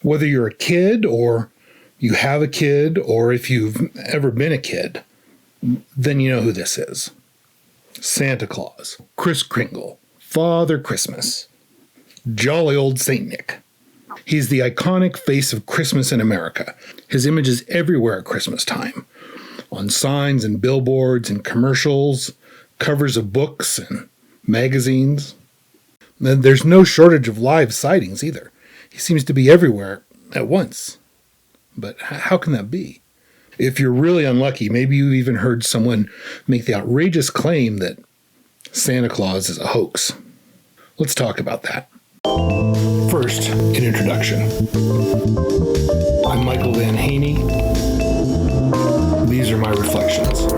Whether you're a kid or you have a kid, or if you've ever been a kid, then you know who this is. Santa Claus, Kris Kringle, Father Christmas, jolly old Saint Nick. He's the iconic face of Christmas in America. His image is everywhere at Christmas time, on signs and billboards and commercials, covers of books and magazines. And there's no shortage of live sightings either. He seems to be everywhere at once. But how can that be? If you're really unlucky, maybe you even heard someone make the outrageous claim that Santa Claus is a hoax. Let's talk about that. First, an introduction. I'm Michael Van Haney. These are my reflections.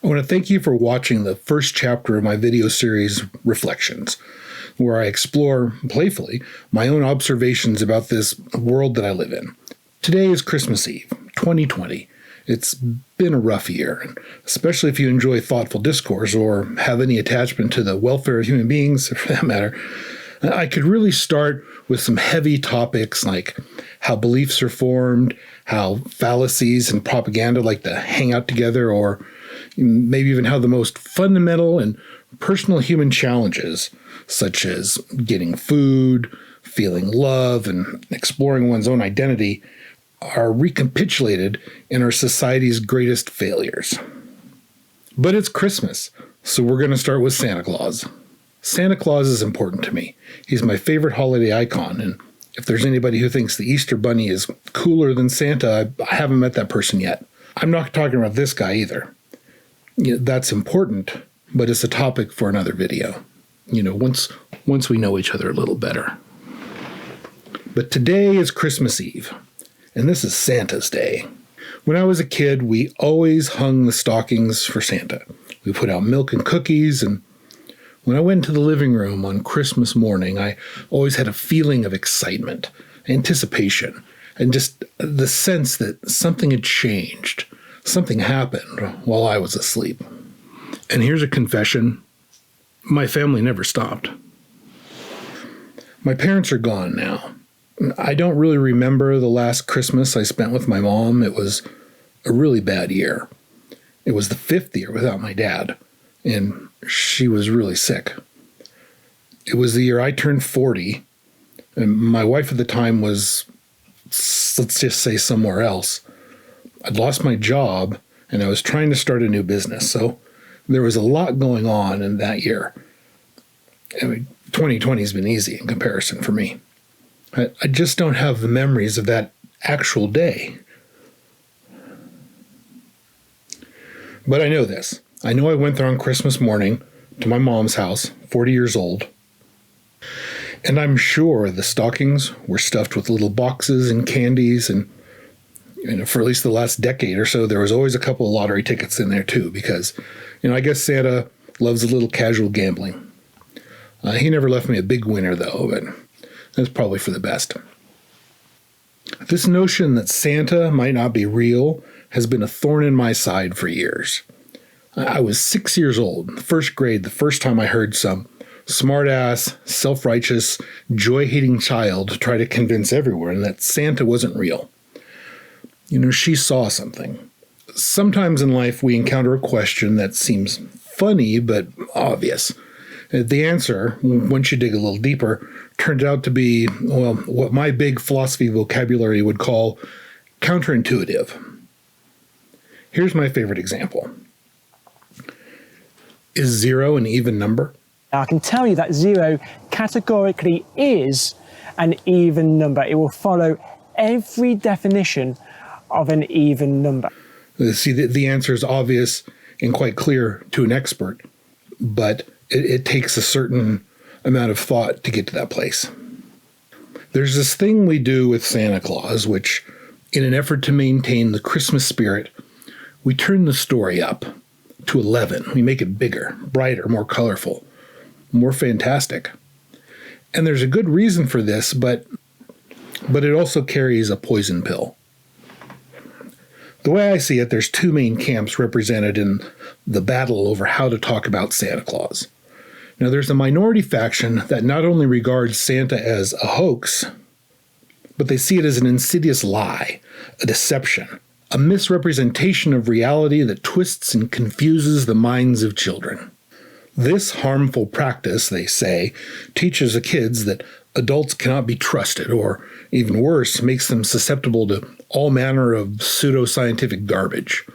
I want to thank you for watching the first chapter of my video series, Reflections, where I explore, playfully, my own observations about this world that I live in. Today is Christmas Eve, 2020. It's been a rough year, especially if you enjoy thoughtful discourse or have any attachment to the welfare of human beings, for that matter. I could really start with some heavy topics like how beliefs are formed, how fallacies and propaganda like to hang out together, or maybe even how the most fundamental and personal human challenges, such as getting food, feeling love, and exploring one's own identity, are recapitulated in our society's greatest failures. But it's Christmas, so we're going to start with Santa Claus. Santa Claus is important to me. He's my favorite holiday icon, and if there's anybody who thinks the Easter Bunny is cooler than Santa, I haven't met that person yet. I'm not talking about this guy either. That's important, but it's a topic for another video. Once we know each other a little better. But today is Christmas Eve, and this is Santa's Day. When I was a kid, we always hung the stockings for Santa. We put out milk and cookies, and when I went to the living room on Christmas morning, I always had a feeling of excitement, anticipation, and just the sense that something had changed. Something happened while I was asleep. And here's a confession. My family never stopped. My parents are gone now. I don't really remember the last Christmas I spent with my mom. It was a really bad year. It was the 5th year without my dad, and she was really sick. It was the year I turned 40, and my wife at the time was, let's just say, somewhere else. I'd lost my job, and I was trying to start a new business, so there was a lot going on in that year. 2020 has been easy in comparison for me. I just don't have the memories of that actual day. But I know this. I know I went there on Christmas morning to my mom's house, 40 years old, and I'm sure the stockings were stuffed with little boxes and candies, and for at least the last decade or so, there was always a couple of lottery tickets in there too, because, I guess Santa loves a little casual gambling. He never left me a big winner, though, but that's probably for the best. This notion that Santa might not be real has been a thorn in my side for years. I was 6 years old, first grade, the first time I heard some smart-ass, self-righteous, joy-hating child try to convince everyone that Santa wasn't real. She saw something. Sometimes in life we encounter a question that seems funny but obvious. The answer, once you dig a little deeper, turned out to be, what my big philosophy vocabulary would call counterintuitive. Here's my favorite example. Is 0 an even number? I can tell you that 0 categorically is an even number. It will follow every definition of an even number. See, the answer is obvious and quite clear to an expert, but it takes a certain amount of thought to get to that place. There's this thing we do with Santa Claus, which, in an effort to maintain the Christmas spirit, we turn the story up to 11. We make it bigger, brighter, more colorful, more fantastic. And there's a good reason for this, but it also carries a poison pill. The way I see it, there's two main camps represented in the battle over how to talk about Santa Claus. Now, there's a minority faction that not only regards Santa as a hoax, but they see it as an insidious lie, a deception, a misrepresentation of reality that twists and confuses the minds of children. This harmful practice, they say, teaches the kids that adults cannot be trusted, or even worse, makes them susceptible to all manner of pseudoscientific garbage.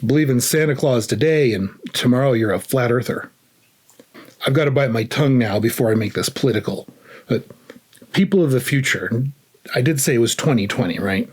Believe in Santa Claus today, and tomorrow you're a flat earther. I've got to bite my tongue now before I make this political. But people of the future, I did say it was 2020, right?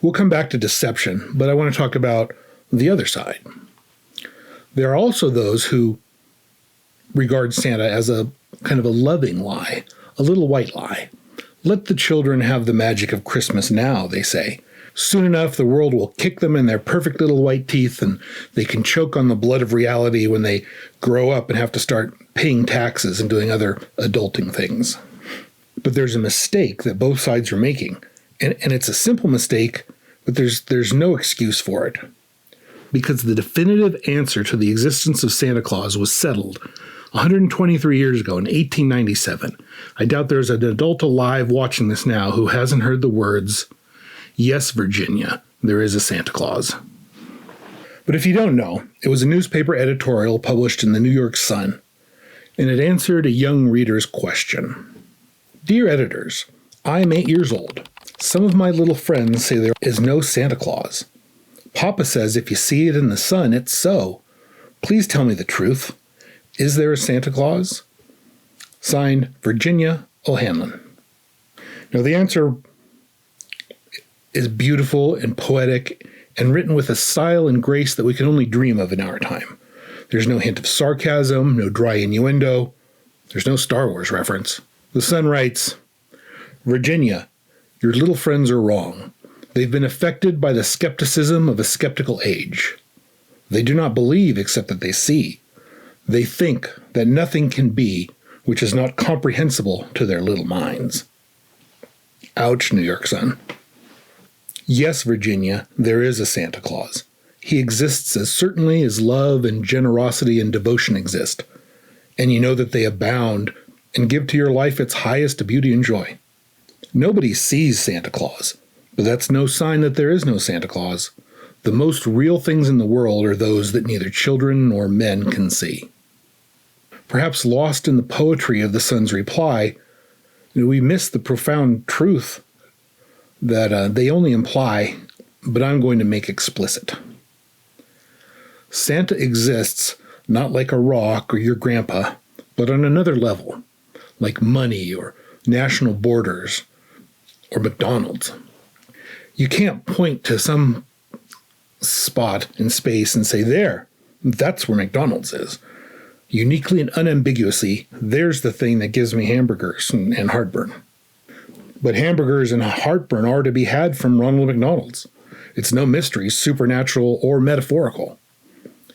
We'll come back to deception, but I want to talk about the other side. There are also those who regard Santa as a kind of a loving lie, a little white lie. Let the children have the magic of Christmas now, they say. Soon enough, the world will kick them in their perfect little white teeth, and they can choke on the blood of reality when they grow up and have to start paying taxes and doing other adulting things. But there's a mistake that both sides are making, and it's a simple mistake, but there's no excuse for it. Because the definitive answer to the existence of Santa Claus was settled 123 years ago in 1897. I doubt there's an adult alive watching this now who hasn't heard the words, "Yes, Virginia, there is a Santa Claus." But if you don't know, it was a newspaper editorial published in the New York Sun, and it answered a young reader's question. Dear editors, I am 8 years old. Some of my little friends say there is no Santa Claus. Papa says if you see it in the sun, it's so. Please tell me the truth. Is there a Santa Claus? Signed, Virginia O'Hanlon. Now, the answer is beautiful and poetic and written with a style and grace that we can only dream of in our time. There's no hint of sarcasm, no dry innuendo. There's no Star Wars reference. The Sun writes, Virginia, your little friends are wrong. They've been affected by the skepticism of a skeptical age. They do not believe except that they see. They think that nothing can be which is not comprehensible to their little minds. Ouch, New York Sun. Yes, Virginia, there is a Santa Claus. He exists as certainly as love and generosity and devotion exist. And you know that they abound and give to your life its highest beauty and joy. Nobody sees Santa Claus, but that's no sign that there is no Santa Claus. The most real things in the world are those that neither children nor men can see. Perhaps lost in the poetry of the Sun's reply, we miss the profound truth that they only imply, but I'm going to make explicit. Santa exists not like a rock or your grandpa, but on another level, like money or national borders or McDonald's. You can't point to some spot in space and say, there, that's where McDonald's is. Uniquely and unambiguously, there's the thing that gives me hamburgers and heartburn. But hamburgers and heartburn are to be had from Ronald McDonald's. It's no mystery, supernatural or metaphorical.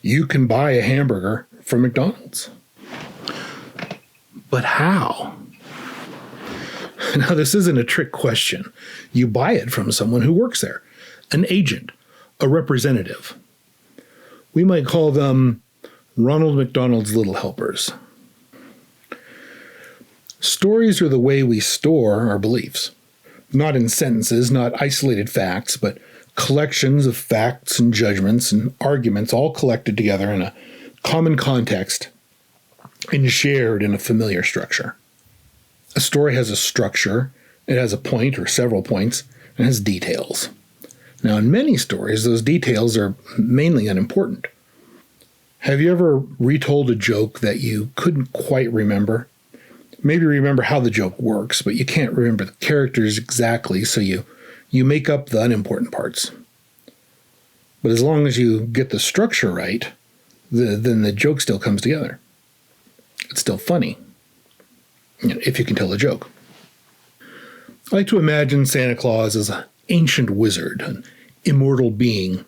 You can buy a hamburger from McDonald's. But how? Now, this isn't a trick question. You buy it from someone who works there, an agent, a representative. We might call them Ronald McDonald's little helpers. Stories are the way we store our beliefs. Not in sentences, not isolated facts, but collections of facts and judgments and arguments all collected together in a common context and shared in a familiar structure. A story has a structure, it has a point or several points, and has details. Now, in many stories, those details are mainly unimportant. Have you ever retold a joke that you couldn't quite remember? Maybe remember how the joke works, but you can't remember the characters exactly, so you make up the unimportant parts. But as long as you get the structure right, then the joke still comes together. It's still funny, if you can tell a joke. I like to imagine Santa Claus as an ancient wizard, an immortal being,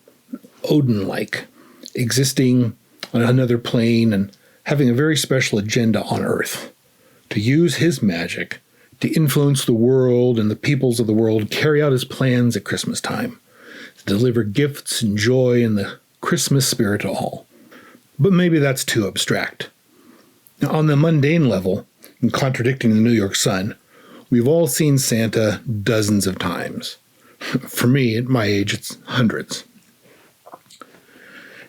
Odin-like, existing on another plane and having a very special agenda on Earth, to use his magic to influence the world and the peoples of the world carry out his plans at Christmas time. to deliver gifts and joy and the Christmas spirit to all. But maybe that's too abstract. Now, on the mundane level, and contradicting the New York Sun, we've all seen Santa dozens of times. For me, at my age, it's hundreds.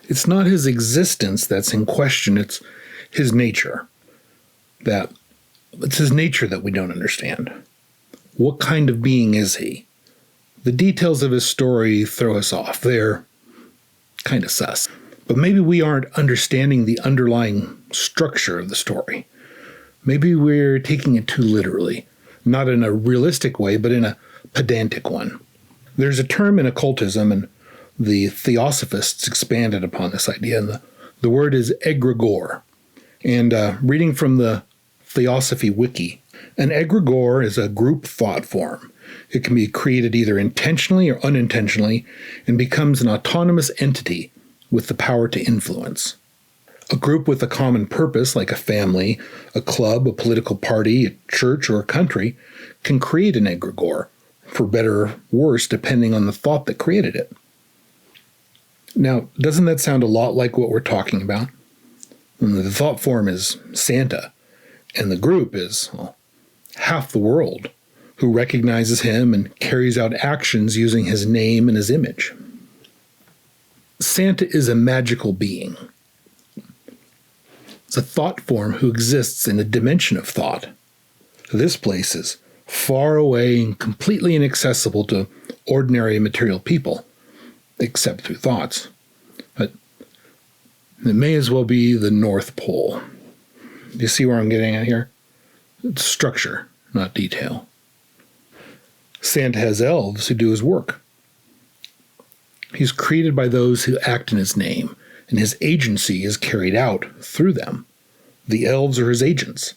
It's not his existence that's in question, it's his nature. It's his nature that we don't understand. What kind of being is he? The details of his story throw us off. They're kind of sus. But maybe we aren't understanding the underlying structure of the story. Maybe we're taking it too literally, not in a realistic way, but in a pedantic one. There's a term in occultism, and the theosophists expanded upon this idea, and the word is Agrigore. And reading from the Theosophy Wiki, an Agrigore is a group thought form. It can be created either intentionally or unintentionally and becomes an autonomous entity with the power to influence. A group with a common purpose, like a family, a club, a political party, a church, or a country, can create an Agrigore, for better or worse, depending on the thought that created it. Now, doesn't that sound a lot like what we're talking about? The thought form is Santa, and the group is half the world who recognizes him and carries out actions using his name and his image. Santa is a magical being. It's a thought form who exists in a dimension of thought. This place is far away and completely inaccessible to ordinary material people, except through thoughts. But it may as well be the North Pole. Do you see where I'm getting at here? It's structure, not detail. Santa has elves who do his work. He's created by those who act in his name, and his agency is carried out through them. The elves are his agents,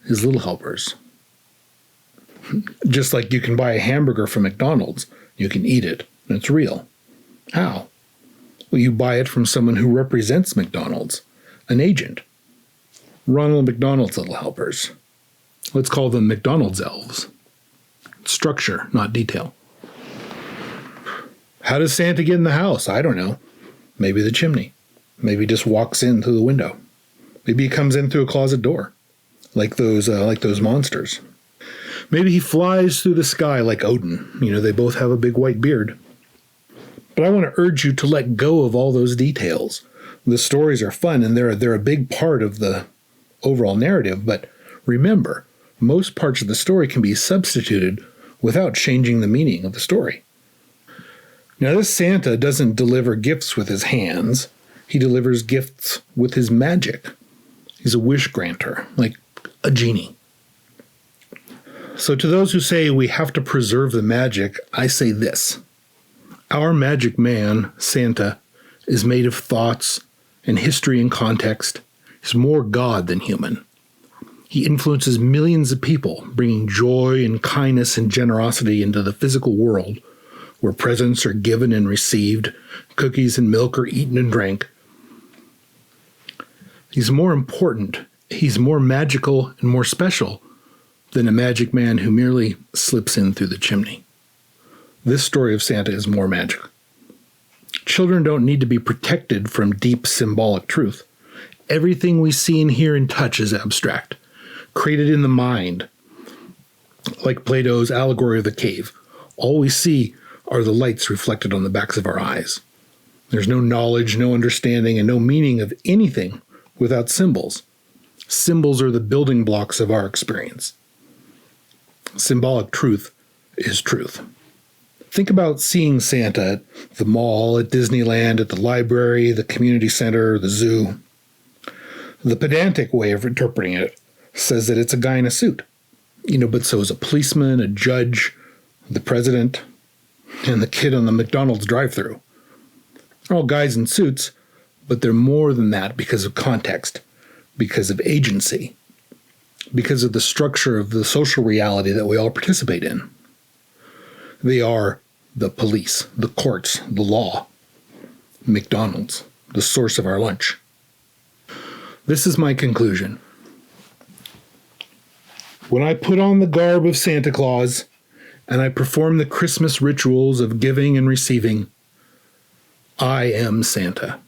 his little helpers. Just like you can buy a hamburger from McDonald's, you can eat it, and it's real. How? Well, you buy it from someone who represents McDonald's, an agent. Ronald McDonald's little helpers. Let's call them McDonald's elves. Structure, not detail. How does Santa get in the house? I don't know. Maybe the chimney. Maybe he just walks in through the window. Maybe he comes in through a closet door, like those monsters. Maybe he flies through the sky like Odin. They both have a big white beard. But I want to urge you to let go of all those details. The stories are fun, and they're a big part of the overall narrative, but remember, most parts of the story can be substituted without changing the meaning of the story. Now, this Santa doesn't deliver gifts with his hands. He delivers gifts with his magic. He's a wish granter, like a genie. So to those who say we have to preserve the magic, I say this. Our magic man, Santa, is made of thoughts and history and context. He's more God than human. He influences millions of people, bringing joy and kindness and generosity into the physical world, where presents are given and received, cookies and milk are eaten and drank. He's more important, he's more magical and more special than a magic man who merely slips in through the chimney. This story of Santa is more magic. Children don't need to be protected from deep symbolic truth. Everything we see and hear and touch is abstract, created in the mind, like Plato's allegory of the cave. All we see are the lights reflected on the backs of our eyes. There's no knowledge, no understanding, and no meaning of anything without symbols. Symbols are the building blocks of our experience. Symbolic truth is truth. Think about seeing Santa at the mall, at Disneyland, at the library, the community center, the zoo. The pedantic way of interpreting it says that it's a guy in a suit. But so is a policeman, a judge, the president, and the kid on the McDonald's drive-thru. They're all guys in suits, but they're more than that because of context, because of agency, because of the structure of the social reality that we all participate in. They are the police, the courts, the law, McDonald's, the source of our lunch. This is my conclusion. When I put on the garb of Santa Claus and I perform the Christmas rituals of giving and receiving, I am Santa.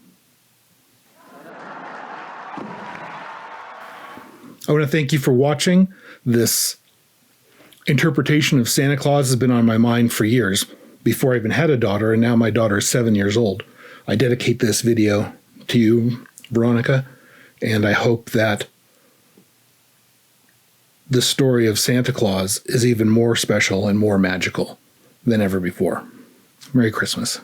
I want to thank you for watching. This interpretation of Santa Claus has been on my mind for years, before I even had a daughter, and now my daughter is 7 years old. I dedicate this video to you, Veronica, and I hope that the story of Santa Claus is even more special and more magical than ever before. Merry Christmas.